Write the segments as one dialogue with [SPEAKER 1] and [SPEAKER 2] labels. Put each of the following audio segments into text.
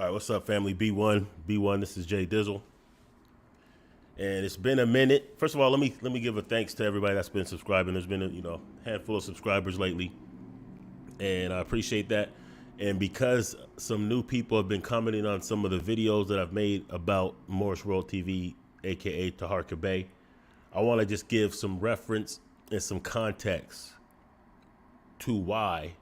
[SPEAKER 1] All right, what's up, family? B1. This is Jay Dizzle, and it's been a minute. First of all, let me give a thanks to everybody that's been subscribing. There's been a handful of subscribers lately, and I appreciate that. And because some new people have been commenting on some of the videos that I've made about Moorish World TV, aka Taharka Bey, I want to just give some reference and some context to why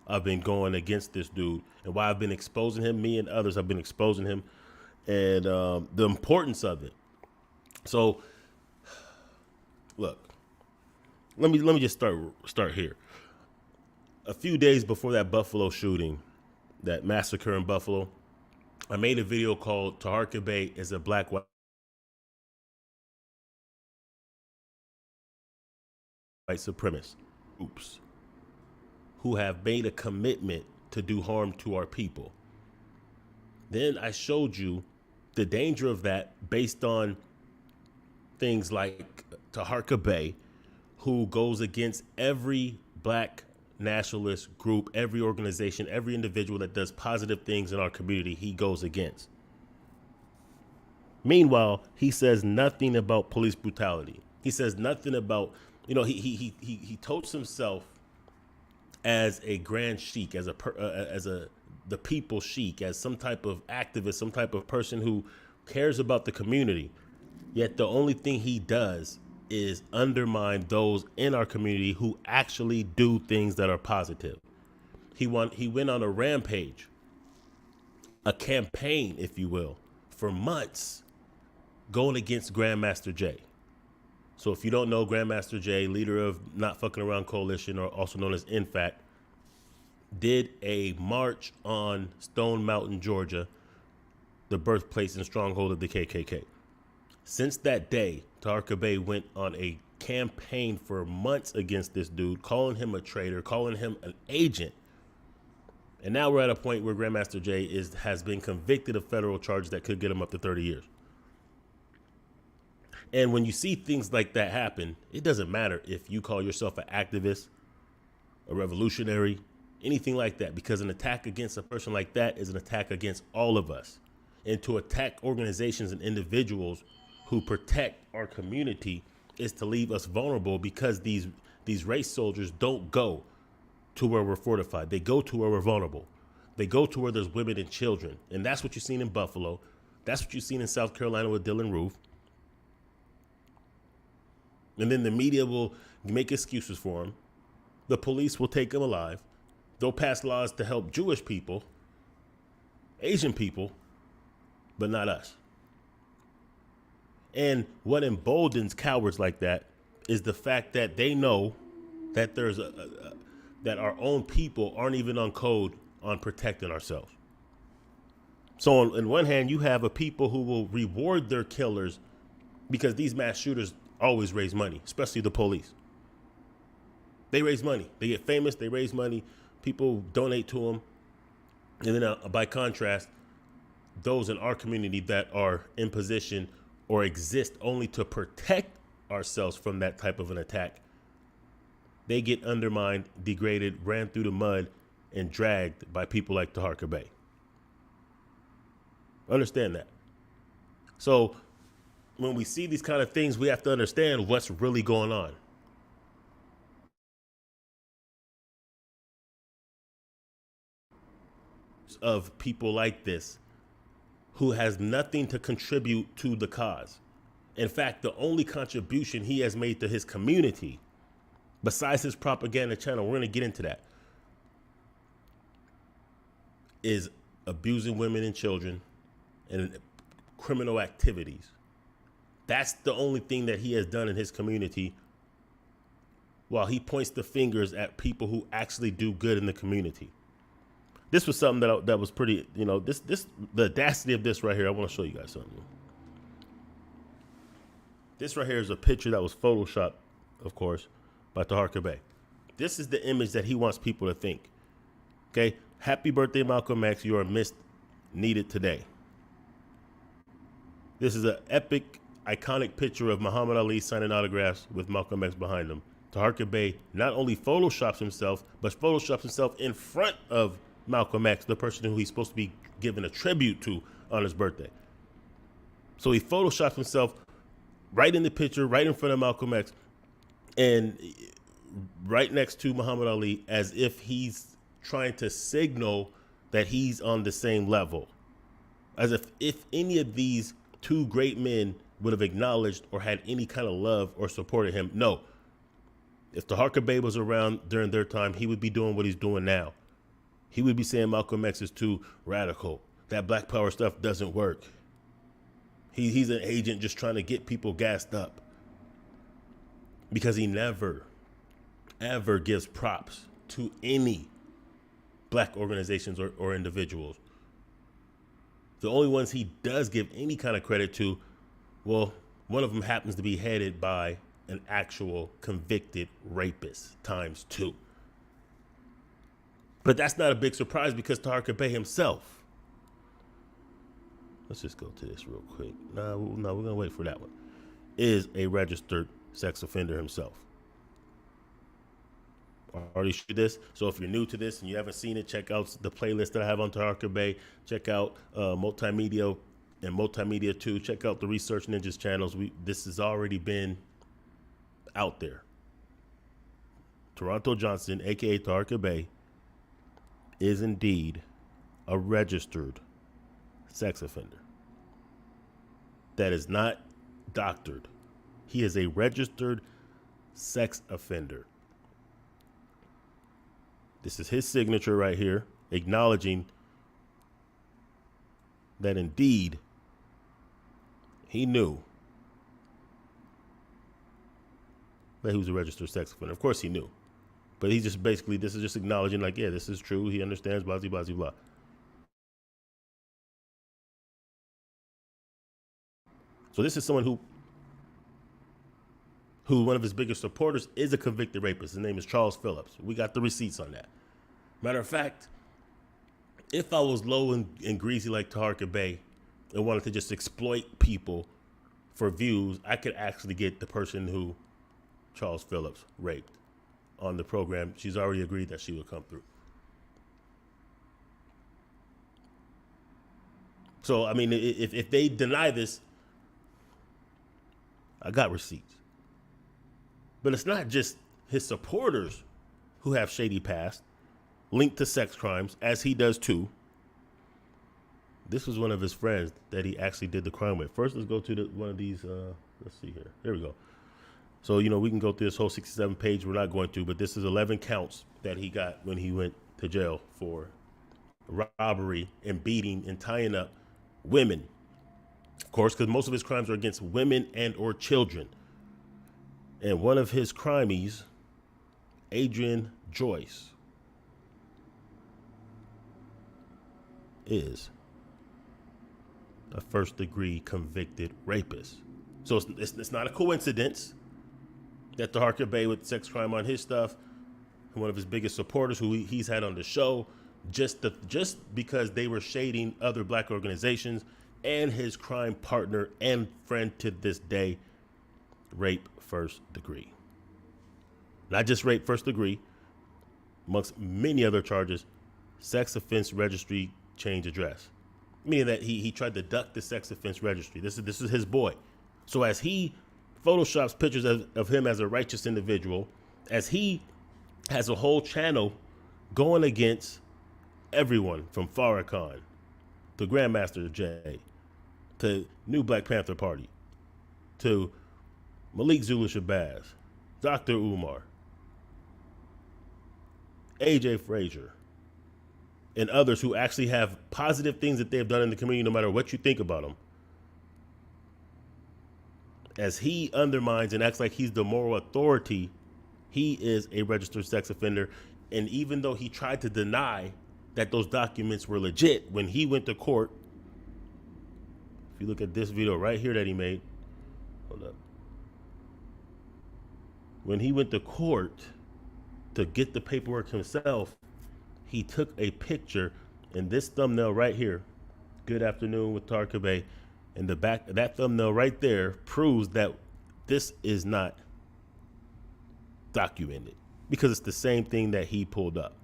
[SPEAKER 1] I've been going against this dude and why I've been exposing him. Me and others have been exposing him, and the importance of it. So, look, let me just start here. A few days before that Buffalo shooting, that massacre in Buffalo, I made a video called "Taharka Bey is a Black White Supremacist Groups who have made a commitment to do harm to our people." Then I showed you the danger of that based on things like Taharka Bey, who goes against every black nationalist group, every organization, every individual that does positive things in our community, he goes against. Meanwhile, he says nothing about police brutality. He says nothing about, he totes himself as a grand sheik, as the people sheik, as some type of activist, some type of person who cares about the community. Yet the only thing he does is undermine those in our community who actually do things that are positive. He went on a rampage, a campaign, if you will, for months, going against Grandmaster Jay. So if you don't know, Grandmaster Jay, leader of Not Fucking Around Coalition, or also known as INFAC, did a march on Stone Mountain, Georgia, the birthplace and stronghold of the KKK. Since that day, Taharka Bey went on a campaign for months against this dude, calling him a traitor, calling him an agent. And now we're at a point where Grandmaster Jay has been convicted of federal charges that could get him up to 30 years. And when you see things like that happen, it doesn't matter if you call yourself an activist, a revolutionary, anything like that, because an attack against a person like that is an attack against all of us. And to attack organizations and individuals who protect our community is to leave us vulnerable, because these race soldiers don't go to where we're fortified. They go to where we're vulnerable. They go to where there's women and children. And that's what you've seen in Buffalo. That's what you've seen in South Carolina with Dylan Roof. And then the media will make excuses for him. The police will take him alive. They'll pass laws to help Jewish people, Asian people, but not us. And what emboldens cowards like that is the fact that they know that that our own people aren't even on code on protecting ourselves. So on one hand, you have a people who will reward their killers, because these mass shooters always raise money, especially the police. They raise money. They get famous. They raise money. People donate to them. And then by contrast, those in our community that are in position or exist only to protect ourselves from that type of an attack, they get undermined, degraded, ran through the mud, and dragged by people like Taharka Bey. Understand that. So when we see these kind of things, we have to understand what's really going on. Of people like this who has nothing to contribute to the cause. In fact, the only contribution he has made to his community, besides his propaganda channel, we're going to get into that, is abusing women and children and criminal activities. That's the only thing that he has done in his community, while he points the fingers at people who actually do good in the community. This was something that was pretty, the audacity of this right here. I want to show you guys something. This right here is a picture that was photoshopped, of course, by Taharka Bey. This is the image that he wants people to think. Okay, happy birthday, Malcolm X. You are missed, needed today. This is an epic, iconic picture of Muhammad Ali signing autographs with Malcolm X behind him. Taharka Bey not only photoshops himself, but photoshops himself in front of Malcolm X, the person who he's supposed to be giving a tribute to on his birthday. So he photoshops himself right in the picture, right in front of Malcolm X, and right next to Muhammad Ali, as if he's trying to signal that he's on the same level. As if any of these two great men would have acknowledged or had any kind of love or supported him. No. If Taharka Bey was around during their time, he would be doing what he's doing now. He would be saying Malcolm X is too radical. That black power stuff doesn't work. He's an agent just trying to get people gassed up. Because he never, ever gives props to any black organizations or individuals. The only ones he does give any kind of credit to, well, one of them happens to be headed by an actual convicted rapist ×2. But that's not a big surprise because Taharka Bey himself. Let's just go to this real quick. No, we're going to wait for that one. Is a registered sex offender himself. I already showed this. So if you're new to this and you haven't seen it, check out the playlist that I have on Taharka Bey. Check out Multimedia and Multimedia 2. Check out the Research Ninjas channels. This has already been out there. Toronto Johnson, a.k.a. Taharka Bey, is indeed a registered sex offender. That is not doctored. He is a registered sex offender. This is his signature right here, acknowledging that indeed he knew that he was a registered sex offender. Of course he knew. But he's just basically, this is just acknowledging like, yeah, this is true. He understands, blah, blah, blah, blah. So this is someone who one of his biggest supporters is a convicted rapist. His name is Charles Phillips. We got the receipts on that. Matter of fact, if I was low and greasy like Taharka Bey and wanted to just exploit people for views, I could actually get the person who Charles Phillips raped on the program. She's already agreed that she would come through. So, I mean, if they deny this, I got receipts. But it's not just his supporters who have shady past linked to sex crimes, as he does too. This was one of his friends that he actually did the crime with. First, let's go to one of these. Let's see here. There we go. So, we can go through this whole 67 page. We're not going to, but this is 11 counts that he got when he went to jail for robbery and beating and tying up women. Of course, because most of his crimes are against women and or children. And one of his crimies, Adrian Joyce, is a first-degree convicted rapist. So it's not a coincidence that Taharka Bey with sex crime on his stuff, and one of his biggest supporters who he's had on the show, just because they were shading other black organizations, and his crime partner and friend to this day, rape first degree. Not just rape first degree, amongst many other charges, sex offense registry change address. Meaning that he tried to duck the sex offense registry. This is his boy. So as he photoshops pictures of him as a righteous individual, as he has a whole channel going against everyone from Farrakhan to Grandmaster Jay to New Black Panther Party to Malik Zulu Shabazz, Dr. Umar, AJ Frazier, and others who actually have positive things that they've done in the community, no matter what you think about them. As he undermines and acts like he's the moral authority, he is a registered sex offender. And even though he tried to deny that those documents were legit, when he went to court, if you look at this video right here that he made, hold up. When he went to court to get the paperwork himself, he took a picture, and this thumbnail right here, Good Afternoon with Taharka Bey, and the back, that thumbnail right there proves that this is not documented because it's the same thing that he pulled up.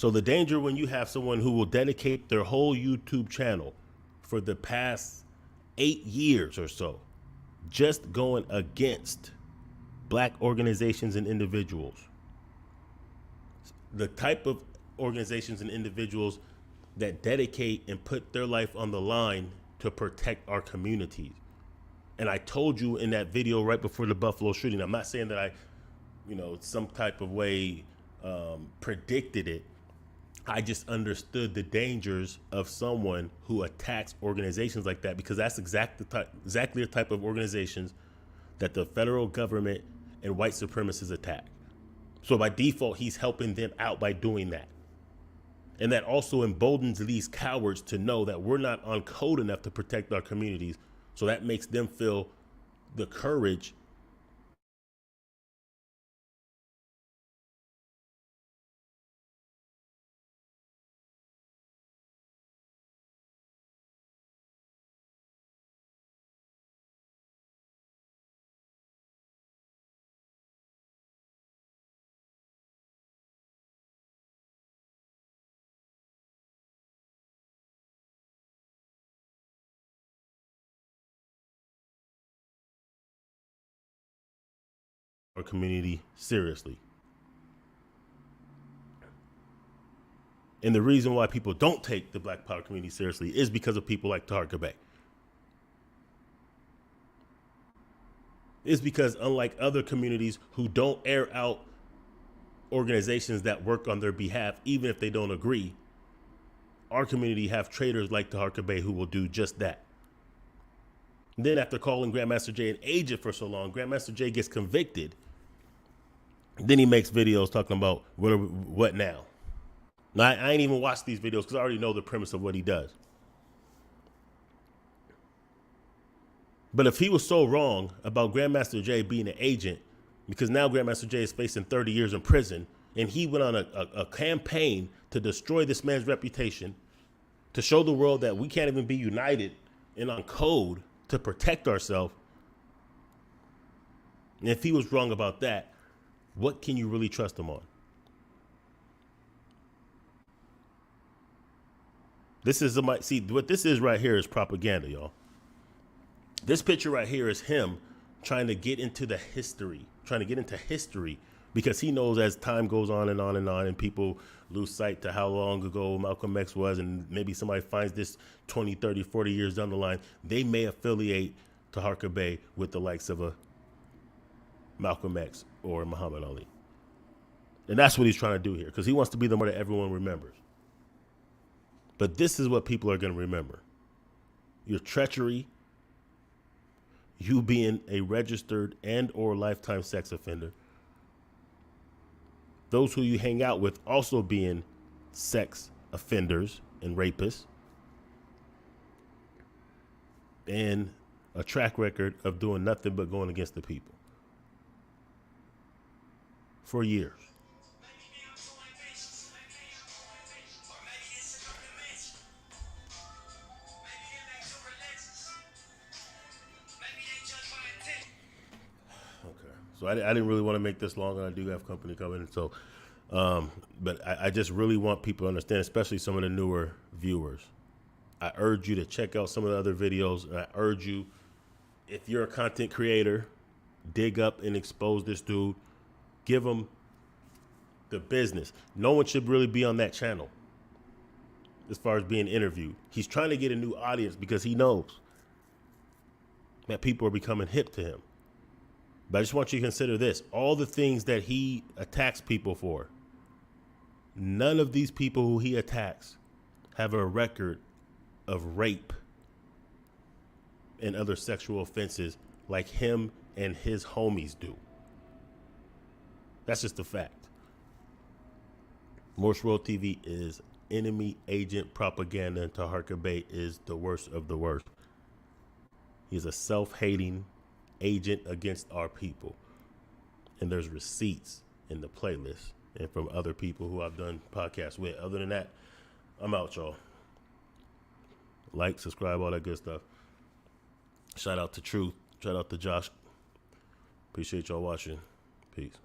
[SPEAKER 1] So the danger when you have someone who will dedicate their whole YouTube channel for the past 8 years or so just going against black organizations and individuals, the type of organizations and individuals that dedicate and put their life on the line to protect our communities. And I told you in that video right before the Buffalo shooting, I'm not saying that I, some type of way predicted it. I just understood the dangers of someone who attacks organizations like that, because that's exactly the type of organizations that the federal government and white supremacists attack. So by default, he's helping them out by doing that. And that also emboldens these cowards to know that we're not on code enough to protect our communities. So that makes them feel the courage our community seriously. And the reason why people don't take the Black Power community seriously is because of people like Taharka Bey. It's because unlike other communities who don't air out organizations that work on their behalf, even if they don't agree, our community have traitors like Taharka Bey who will do just that. And then after calling Grandmaster Jay an agent for so long, Grandmaster Jay gets convicted. Then he makes videos talking about what now. Now, I ain't even watched these videos because I already know the premise of what he does. But if he was so wrong about Grandmaster Jay being an agent, because now Grandmaster Jay is facing 30 years in prison, and he went on a campaign to destroy this man's reputation, to show the world that we can't even be united and on code to protect ourselves. And if he was wrong about that, what can you really trust him on? This is see what this is right here is propaganda, y'all. This picture right here is him trying to get into history, because he knows as time goes on and on and on, and people lose sight to how long ago Malcolm X was, and maybe somebody finds this 20, 30, 40 years down the line, they may affiliate Taharka Bey with the likes of a Malcolm X or Muhammad Ali. And that's what he's trying to do here, because he wants to be the one that everyone remembers. But this is what people are going to remember. Your treachery, you being a registered and or lifetime sex offender, those who you hang out with also being sex offenders and rapists, and a track record of doing nothing but going against the people for years. So I didn't really want to make this long, and I do have company coming. So, but I just really want people to understand, especially some of the newer viewers. I urge you to check out some of the other videos. And I urge you, if you're a content creator, dig up and expose this dude. Give him the business. No one should really be on that channel as far as being interviewed. He's trying to get a new audience because he knows that people are becoming hip to him. But I just want you to consider this. All the things that he attacks people for, none of these people who he attacks have a record of rape and other sexual offenses like him and his homies do. That's just a fact. Moorish World TV is enemy agent propaganda, and Taharka Bey is the worst of the worst. He's a self-hating agent against our people. And there's receipts in the playlist and from other people who I've done podcasts with. Other than that, I'm out, y'all. Like, subscribe, all that good stuff. Shout out to Truth. Shout out to Josh. Appreciate y'all watching. Peace.